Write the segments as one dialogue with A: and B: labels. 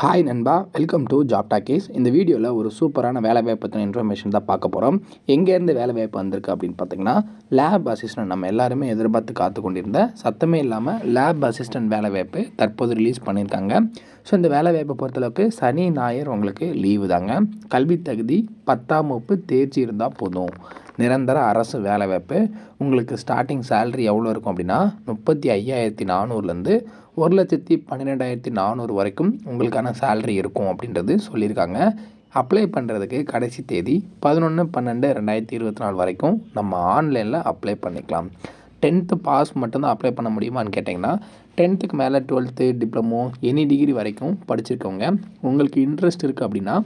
A: Hi நண்பா, welcome to job talkies. இந்த வீடியோவில் ஒரு சூப்பரான வேலைவாய்ப்பு பற்றின இன்ஃபர்மேஷன் தான் பார்க்க போகிறோம். எங்கேருந்து வேலைவாய்ப்பு வந்திருக்கு அப்படின்னு பார்த்தீங்கன்னா, லேப் அசிஸ்டன்ட் நம்ம எல்லாருமே எதிர்பார்த்து காத்து கொண்டிருந்த சத்தமே இல்லாமல் லேப் அசிஸ்டன்ட் வேலைவாய்ப்பு தற்போது ரிலீஸ் பண்ணியிருக்காங்க. ஸோ இந்த வேலைவாய்ப்பை பொறுத்தளவுக்கு சனி ஞாயிறு உங்களுக்கு லீவு தாங்க. கல்வி தகுதி 10ஆம் வகுப்பு தேர்ச்சி இருந்தால் போதும். நிரந்தர அரசு வேலைவாய்ப்பு. உங்களுக்கு ஸ்டார்டிங் சேலரி எவ்வளோ இருக்கும் அப்படின்னா 35,400லேருந்து 1,12,400 வரைக்கும் உங்களுக்கான சேலரி இருக்கும் அப்படின்றது சொல்லியிருக்காங்க. அப்ளை பண்ணுறதுக்கு கடைசி தேதி 11/12/2024 வரைக்கும் நம்ம ஆன்லைனில் அப்ளை பண்ணிக்கலாம். 10th பாஸ் மட்டும்தான் அப்ளை பண்ண முடியுமான்னு கேட்டிங்கன்னா, 10th மேலே 12th டிப்ளமோ எனி டிகிரி வரைக்கும் படிச்சிருக்கவங்க உங்களுக்கு இன்ட்ரெஸ்ட் இருக்குது அப்படின்னா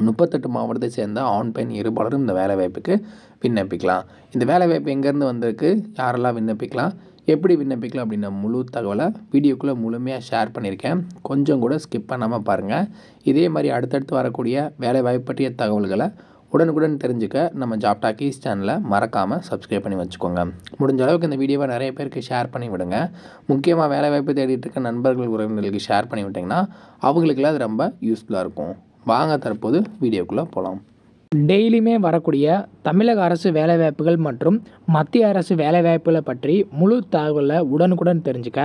A: 38 மாவட்டத்தை சேர்ந்த ஆண் பெண் இருபாலரும் இந்த வேலைவாய்ப்புக்கு விண்ணப்பிக்கலாம். இந்த வேலைவாய்ப்பு எங்கேருந்து வந்திருக்கு, யாரெல்லாம் விண்ணப்பிக்கலாம், எப்படி விண்ணப்பிக்கலாம் அப்படின்ற முழு தகவலை வீடியோக்குள்ளே முழுமையாக ஷேர் பண்ணியிருக்கேன். கொஞ்சம் கூட ஸ்கிப் பண்ணாமல் பாருங்கள். இதே மாதிரி அடுத்தடுத்து வரக்கூடிய வேலைவாய்ப்பு பற்றிய தகவல்களை உடனுக்குடன் தெரிஞ்சுக்க நம்ம ஜாப் டாக்கீஸ் சேனலை மறக்காமல் சப்ஸ்கிரைப் பண்ணி வச்சுக்கோங்க. முடிஞ்ச அளவுக்கு இந்த வீடியோவை நிறைய பேருக்கு ஷேர் பண்ணி விடுங்க. முக்கியமாக வேலைவாய்ப்பு தேடிட்டு இருக்க நண்பர்கள் உறவினர்களுக்கு ஷேர் பண்ணி விட்டிங்கன்னா அவங்களுக்குலாம் அது ரொம்ப யூஸ்ஃபுல்லாக இருக்கும். வாங்க தற்போது வீடியோக்குள்ளே போகலாம்.
B: டெய்லியுமே வரக்கூடிய தமிழக அரசு வேலைவாய்ப்புகள் மற்றும் மத்திய அரசு வேலைவாய்ப்புகளை பற்றி முழு தகவலை உடனுக்குடன் தெரிஞ்சுக்க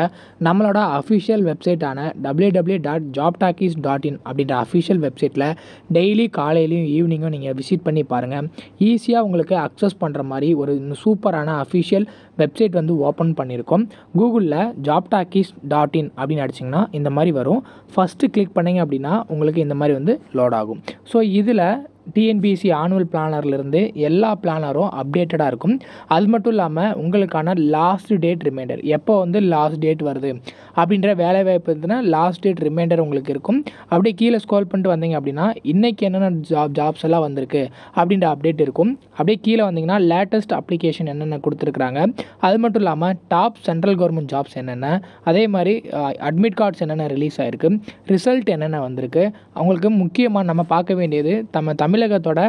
B: நம்மளோட அஃபிஷியல் வெப்சைட்டான www.jobtalkies.in அப்படின்ற அஃபிஷியல் வெப்சைட்டில் டெய்லி காலையிலையும் ஈவினிங்கும் நீங்கள் விசிட் பண்ணி பாருங்கள். ஈஸியாக உங்களுக்கு அக்சஸ் பண்ணுற மாதிரி ஒரு சூப்பரான அஃபிஷியல் வெப்சைட் வந்து ஓப்பன் பண்ணியிருக்கோம். கூகுளில் jobtalkies.in அப்படின்னு அடிச்சிங்கன்னா இந்த மாதிரி வரும். ஃபஸ்ட்டு கிளிக் பண்ணிங்க அப்படின்னா உங்களுக்கு இந்த மாதிரி வந்து லோட் ஆகும். ஸோ இதில் டிஎன்பிஎஸ்சி ஆனுவல் பிளானர்லேருந்து எல்லா பிளானரும் அப்டேட்டடாக இருக்கும். அது மட்டும் இல்லாமல் உங்களுக்கான லாஸ்ட் டேட் ரிமைண்டர், எப்போ வந்து லாஸ்ட் டேட் வருது அப்படின்ற வேலைவாய்ப்பு இருந்துன்னா லாஸ்ட் டேட் ரிமைண்டர் உங்களுக்கு இருக்கும். அப்படியே கீழே ஸ்க்ரோல் பண்ணிட்டு வந்தீங்க அப்படின்னா இன்றைக்கி என்னென்ன ஜாப்ஸ் எல்லாம் வந்திருக்கு அப்படின்ற அப்டேட் இருக்கும். அப்படியே கீழே வந்தீங்கன்னா லேட்டஸ்ட் அப்ளிகேஷன் என்னென்ன கொடுத்துருக்குறாங்க, அது மட்டும் இல்லாமல் டாப் சென்ட்ரல் கவர்மெண்ட் ஜாப்ஸ் என்னென்ன, அதே மாதிரி அட்மிட் கார்ட்ஸ் என்னென்ன ரிலீஸ் ஆகிருக்கு, ரிசல்ட் என்னென்ன வந்திருக்கு. அவங்களுக்கு முக்கியமாக நம்ம பார்க்க வேண்டியது தமிழகத்தோட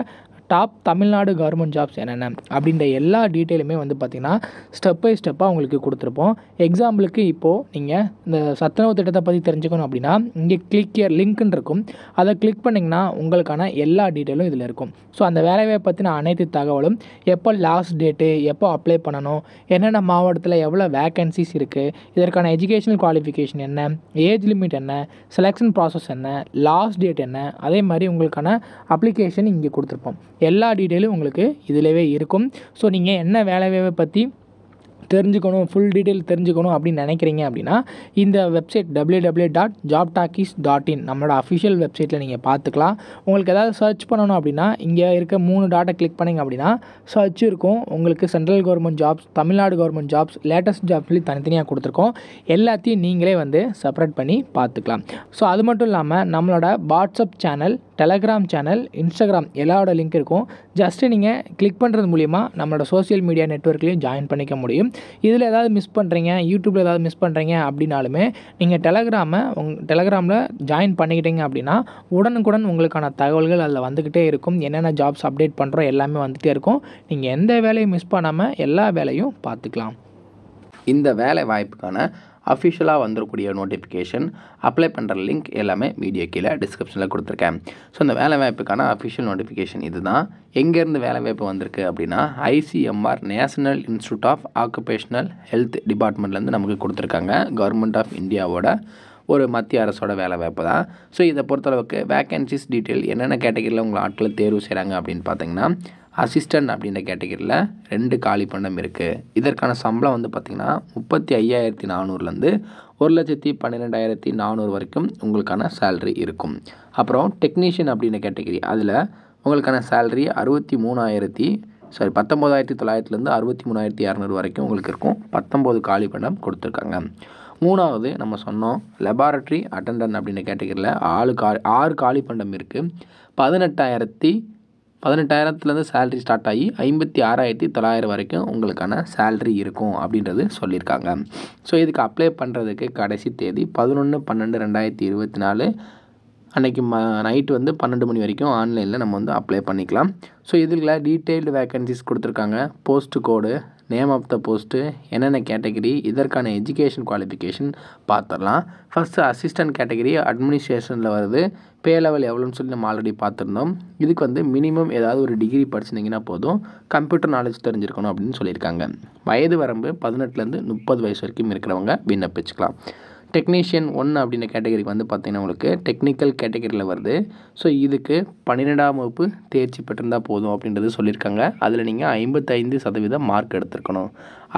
B: டாப் தமிழ்நாடு கவர்மெண்ட் ஜாப்ஸ் என்னென்ன அப்படின்ற எல்லா டீட்டெயிலுமே வந்து பார்த்திங்கன்னா ஸ்டெப் பை ஸ்டெப்பாக உங்களுக்கு கொடுத்துருப்போம். எக்ஸாம்பிளுக்கு இப்போது நீங்கள் இந்த சத்துணவு திட்டத்தை பற்றி தெரிஞ்சுக்கணும் அப்படின்னா இங்கே கிளிக் இயர் லிங்க்னு இருக்கும். அதை கிளிக் பண்ணிங்கன்னா உங்களுக்கான எல்லா டீட்டெயிலும் இதில் இருக்கும். ஸோ அந்த வேலைவாய்ப்பை பற்றின அனைத்து தகவலும், எப்போ லாஸ்ட் டேட்டு, எப்போ அப்ளை பண்ணணும், என்னென்ன மாவட்டத்தில் எவ்வளோ வேக்கன்சிஸ் இருக்குது, இதற்கான எஜுகேஷனல் குவாலிஃபிகேஷன் என்ன, ஏஜ் லிமிட் என்ன, செலெக்ஷன் ப்ராசஸ் என்ன, லாஸ்ட் டேட் என்ன, அதே மாதிரி உங்களுக்கான அப்ளிகேஷன் இங்கே கொடுத்துருப்போம். எல்லா டீட்டெயிலும் உங்களுக்கு இதிலவே இருக்கும். ஸோ நீங்கள் என்ன வேலைவாய்ப்பை பற்றி தெரிஞ்சுக்கணும், ஃபுல் டீட்டெயில் தெரிஞ்சுக்கணும் அப்படின்னு நினைக்கிறீங்க அப்படின்னா இந்த வெப்சைட் www.jobtalkies.in நம்மளோட அஃபிஷியல் வெப்சைட்டில் நீங்கள் பார்த்துக்கலாம். உங்களுக்கு ஏதாவது சர்ச் பண்ணணும் அப்படின்னா இங்கே இருக்க 3 டாட்டை கிளிக் பண்ணிங்க அப்படின்னா சர்ச் இருக்கும். உங்களுக்கு central government jobs, Tamil Nadu government jobs, latest jobs சொல்லி தனித்தனியாக கொடுத்துருக்கோம். எல்லாத்தையும் நீங்களே வந்து செப்பரேட் பண்ணி பார்த்துக்கலாம். ஸோ அது மட்டும் இல்லாமல் நம்மளோட WhatsApp channel, Telegram channel, Instagram எல்லாரோட லிங்க் இருக்கும். ஜஸ்ட்டு நீங்கள் கிளிக் பண்ணுறது மூலிமா நம்மளோட சோஷியல் மீடியா நெட்வொர்க்லேயும் ஜாயின் பண்ணிக்க முடியும். இதில் ஏதாவது மிஸ் பண்ணுறீங்க, யூடியூப்பில் ஏதாவது மிஸ் பண்ணுறீங்க அப்படின்னாலுமே நீங்கள் டெலகிராமில் ஜாயின் பண்ணிக்கிட்டீங்க அப்படின்னா உடனுக்குடன் உங்களுக்கான தகவல்கள் அதில் வந்துக்கிட்டே இருக்கும். என்னென்ன ஜாப்ஸ் அப்டேட் பண்ணுறோம் எல்லாமே வந்துகிட்டே இருக்கும். நீங்கள் எந்த வேலையும் மிஸ் பண்ணாமல் எல்லா வேலையும் பார்த்துக்கலாம்.
A: இந்த வேலை வாய்ப்புக்கான அஃபிஷியலாக வந்துடக்கூடிய நோட்டிஃபிகேஷன், அப்ளை பண்ணுற லிங்க் எல்லாமே வீடியோ கீழே டிஸ்கிரிப்ஷனில் கொடுத்துருக்கேன். ஸோ இந்த வேலை வாய்ப்புக்கான அஃபிஷியல் நோட்டிஃபிகேஷன் இது தான். எங்கேருந்து வேலை வாய்ப்பு வந்திருக்கு அப்படின்னா ICMR national institute of occupational health டிபார்ட்மெண்ட்லேருந்து நமக்கு கொடுத்துருக்காங்க. கவர்மெண்ட் ஆஃப் இந்தியாவோட ஒரு மத்திய அரசோட வேலை வாய்ப்பு தான். ஸோ இதை பொறுத்தளவுக்கு வேக்கன்சிஸ் டீட்டெயில் என்னென்ன கேட்டகரியில் உங்களை ஆட்களை தேர்வு செய்கிறாங்க அப்படின்னு பார்த்தீங்கன்னா, அசிஸ்டன்ட் அப்படின்ற கேட்டகரியில் 2 காலி பண்டம் இருக்குது. இதற்கான சம்பளம் வந்து பார்த்திங்கன்னா 35,400லேருந்து 1,12,400 வரைக்கும் உங்களுக்கான சேல்ரி இருக்கும். அப்புறம் டெக்னீஷியன் அப்படின்ற கேட்டகரி, அதில் உங்களுக்கான சேல்ரி 19,900லேருந்து 63,200 வரைக்கும் உங்களுக்கு இருக்கும். 19 காலி பண்டம் கொடுத்துருக்காங்க. 3வது நம்ம சொன்னோம் லெபார்ட்ரி அட்டெண்டன்ட் அப்படின்ற கேட்டகரியில் 6 காலி பண்டம் இருக்குது. 18,000லேருந்து சேல்ரி ஸ்டார்ட் ஆகி 56,900 வரைக்கும் உங்களுக்கான சேல்ரி இருக்கும் அப்படின்றது சொல்லியிருக்காங்க. ஸோ இதுக்கு அப்ளை பண்ணுறதுக்கு கடைசி தேதி 11/12/2024 அன்றைக்கி நைட்டு வந்து 12 மணி வரைக்கும் ஆன்லைனில் நம்ம வந்து அப்ளை பண்ணிக்கலாம். ஸோ இதில் டீட்டெயில்டு வேக்கன்சிஸ் கொடுத்துருக்காங்க. Post code, name of the post, என்னென்ன கேட்டகரி, இதற்கான எஜுகேஷன் குவாலிஃபிகேஷன் பார்த்துடலாம். ஃபஸ்ட்டு அசிஸ்டன்ட் கேட்டகரி அட்மினிஸ்ட்ரேஷனில் வருது. பே லெவல் எவ்வளோன்னு சொல்லி நம்ம ஆல்ரெடி பார்த்துருந்தோம். இதுக்கு வந்து மினிமம் ஏதாவது ஒரு டிகிரி படிச்சிருந்தீங்கன்னா போதும், கம்ப்யூட்டர் நாலேஜ் தெரிஞ்சிருக்கணும் அப்படின்னு சொல்லியிருக்காங்க. வயது வரம்பு 18லேருந்து 30 வயசு வரைக்கும் இருக்கிறவங்க விண்ணப்பிச்சுக்கலாம். டெக்னீஷியன் 1 அப்படின்ற கேட்டகரிக்கு வந்து பார்த்திங்கன்னா உங்களுக்கு டெக்னிக்கல் கேட்டகரியில் வருது. ஸோ இதுக்கு 12ஆம் வகுப்பு தேர்ச்சி பெற்றிருந்தால் போதும் அப்படின்றது சொல்லியிருக்காங்க. அதில் நீங்கள் 55% மார்க் எடுத்துருக்கணும்.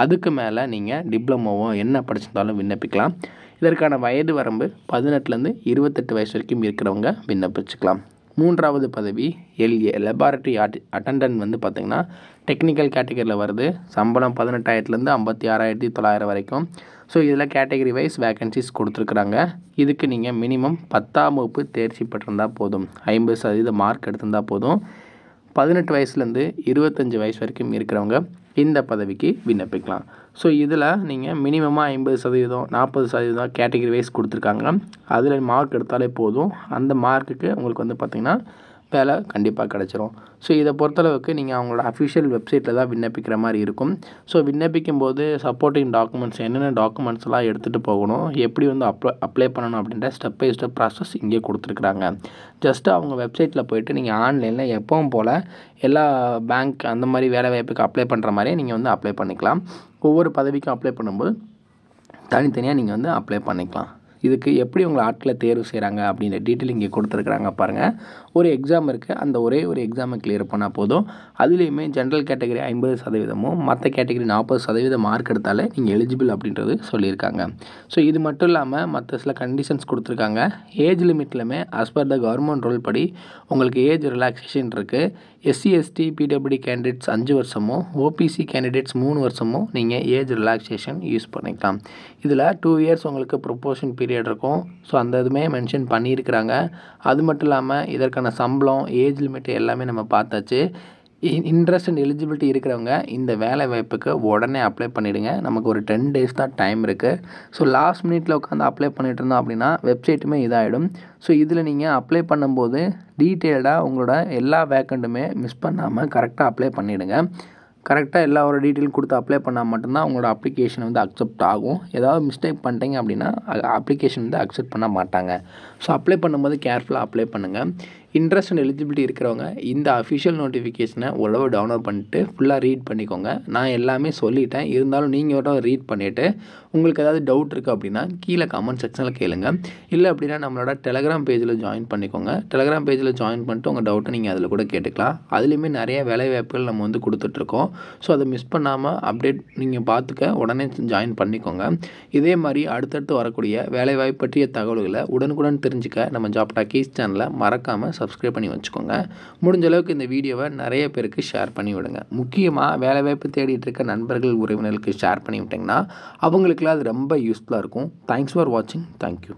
A: அதுக்கு மேலே நீங்கள் டிப்ளமோவோ என்ன படிச்சிருந்தாலும் விண்ணப்பிக்கலாம். இதற்கான வயது வரம்பு 18லேருந்து 28 வயசு வரைக்கும் இருக்கிறவங்க விண்ணப்பிச்சுக்கலாம். 3வது பதவி எல்ஏ லெபார்ட்டரி அட்டெண்டன்ட் வந்து பார்த்திங்கன்னா டெக்னிக்கல் கேட்டகரியில் வருது. சம்பளம் 18,000லேருந்து 56,900 வரைக்கும். ஸோ இதில் கேட்டகரி வைஸ் வேக்கன்சிஸ் கொடுத்துருக்குறாங்க. இதுக்கு நீங்கள் மினிமம் 10ஆம் வகுப்பு தேர்ச்சி பெற்றிருந்தால் போதும், 50% மார்க் எடுத்திருந்தால் போதும். 18 வயசுலேருந்து 25 வயசு வரைக்கும் இருக்கிறவங்க இந்த பதவிக்கு விண்ணப்பிக்கலாம். ஸோ இதில் நீங்கள் மினிமமாக 50%, 40% கேட்டகரி வைஸ் கொடுத்துருக்காங்க. அதில் மார்க் எடுத்தாலே போதும். அந்த மார்க்குக்கு உங்களுக்கு வந்து பார்த்திங்கன்னா வேலை கண்டிப்பாக கிடச்சிரும். ஸோ இதை பொறுத்தளவுக்கு நீங்கள் அவங்களோட அஃபிஷியல் வெப்சைட்டில் தான் விண்ணப்பிக்கிற மாதிரி இருக்கும். ஸோ விண்ணப்பிக்கும் போது சப்போர்ட்டிங் டாக்குமெண்ட்ஸ் என்னென்ன டாக்குமெண்ட்ஸ்லாம் எடுத்துகிட்டு போகணும், எப்படி வந்து அப்ளை பண்ணணும் அப்படின்ற ஸ்டெப் பை ஸ்டெப் ப்ராசஸ் இங்கே கொடுத்துருக்குறாங்க. ஜஸ்ட்டு அவங்க வெப்சைட்டில் போய்ட்டு நீங்கள் ஆன்லைனில் எப்பவும் போல் எல்லா பேங்க் அந்த மாதிரி வேலை வாய்ப்புக்கு அப்ளை பண்ணுற மாதிரியே நீங்கள் வந்து அப்ளை பண்ணிக்கலாம். ஒவ்வொரு பதவிக்கும் அப்ளை பண்ணும்போது தனித்தனியாக நீங்கள் வந்து அப்ளை பண்ணிக்கலாம். இதுக்கு எப்படி உங்களை ஆட்களை தேர்வு செய்கிறாங்க அப்படின்ற டீட்டெயில் இங்கே கொடுத்துருக்குறாங்க பாருங்கள். ஒரு எக்ஸாம் இருக்குது, அந்த ஒரே ஒரு எக்ஸாமை கிளியர் பண்ணால் போதும். அதுலேயுமே ஜென்ரல் கேட்டகரி 50%, மற்ற கேட்டகரி 40% மார்க் எடுத்தாலே நீங்கள் எலிஜிபிள் அப்படின்றது சொல்லியிருக்காங்க. ஸோ இது மட்டும் இல்லாமல் மற்ற சில கண்டிஷன்ஸ் கொடுத்துருக்காங்க. ஏஜ் லிமிட்லையுமே as per the government rule படி உங்களுக்கு ஏஜ் ரிலாக்ஸேஷன் இருக்குது. எஸ்சி எஸ்டி பிடபிள்யூடி கேண்டிடேட்ஸ் 5 வருஷமும், ஓபிசி கேண்டிடேட்ஸ் 3 வருஷமும் நீங்கள் ஏஜ் ரிலாக்ஸேஷன் யூஸ் பண்ணிக்கலாம். இதில் 2 இயர்ஸ் உங்களுக்கு ப்ரொபோஷன் பீரியட் இருக்கும். ஸோ அந்த இதுவுமே மென்ஷன் பண்ணியிருக்கிறாங்க. அது மட்டும் இல்லாமல் இதற்கான சம்பளம், ஏஜ் லிமிட் எல்லாமே நம்ம பார்த்தாச்சு. இன்ட்ரெஸ்ட் அண்ட் எலிஜிபிலிட்டி இருக்கிறவங்க இந்த வேலை வாய்ப்புக்கு உடனே அப்ளை பண்ணிவிடுங்க. நமக்கு ஒரு 10 days தான் டைம் இருக்குது. ஸோ லாஸ்ட் மினிட்ல உட்காந்து அப்ளை பண்ணிட்டு இருந்தோம் அப்படின்னா வெப்சைட்டுமே இதாகிடும். ஸோ இதில் நீங்கள் அப்ளை பண்ணும்போது டீட்டெயில்டாக உங்களோட எல்லா வேக்கண்ட்டுமே மிஸ் பண்ணாமல் கரெக்டாக அப்ளை பண்ணிவிடுங்க. கரெக்டாக எல்லா ஒரு டீட்டெயிலும் கொடுத்து அப்ளை பண்ணால் மட்டும்தான் உங்களோட அப்ளிகேஷன் வந்து அக்செப்ட் ஆகும். ஏதாவது மிஸ்டேக் பண்ணிட்டீங்க அப்படின்னா அப்ளிகேஷன் வந்து அக்செப்ட் பண்ண மாட்டாங்க. ஸோ அப்ளை பண்ணும்போது கேர்ஃபுல்லாக அப்ளை பண்ணுங்கள். இன்ட்ரெஸ்ட் அண்ட் எலிஜிபிலிட்டி இருக்கிறவங்க இந்த அஃபிஷியல் நோட்டிஃபிகேஷனை ஓரளவு டவுன்லோட் பண்ணிட்டு ஃபுல்லாக ரீட் பண்ணிக்கோங்க. நான் எல்லாமே சொல்லிட்டேன், இருந்தாலும் நீங்கள் ரீட் பண்ணிவிட்டு உங்களுக்கு ஏதாவது டவுட் இருக்குது அப்படின்னா கீழே கமெண்ட் செக்ஷனில் கேளுங்க. இல்லை அப்படின்னா நம்மளோட டெலகிராம் பேஜில் ஜாயின் பண்ணிக்கோங்க. டெலகிராம் பேஜில் ஜாயின் பண்ணிட்டு உங்கள் டவுட்டை நீங்கள் அதில் கூட கேட்டுக்கலாம். அதுலேயுமே நிறைய வேலைவாய்ப்புகள் நம்ம வந்து கொடுத்துட்ருக்கோம். ஸோ அதை மிஸ் பண்ணாமல் அப்டேட் நீங்கள் பார்த்துக்க உடனே ஜாயின் பண்ணிக்கோங்க. இதே மாதிரி அடுத்தடுத்து வரக்கூடிய வேலைவாய்ப்பு பற்றிய தகவல்களை உடனுக்குடன் தெரிஞ்சுக்க நம்ம ஜாப் டாக்கீஸ் சேனலை மறக்காமல் சப்ஸ்கிரைப் பண்ணி வச்சுக்கோங்க. முடிஞ்ச அளவுக்கு இந்த வீடியோவை நிறைய பேருக்கு ஷேர் பண்ணி விடுங்க. முக்கியமாக வேலைவாய்ப்பு தேடிட்டு இருக்க நண்பர்கள், உறவினர்களுக்கு ஷேர் பண்ணி விட்டிங்கன்னா அவங்களுக்குலாம் அது ரொம்ப யூஸ்ஃபுல்லாக இருக்கும். தேங்க்ஸ் ஃபார் வாட்சிங். தேங்க்யூ.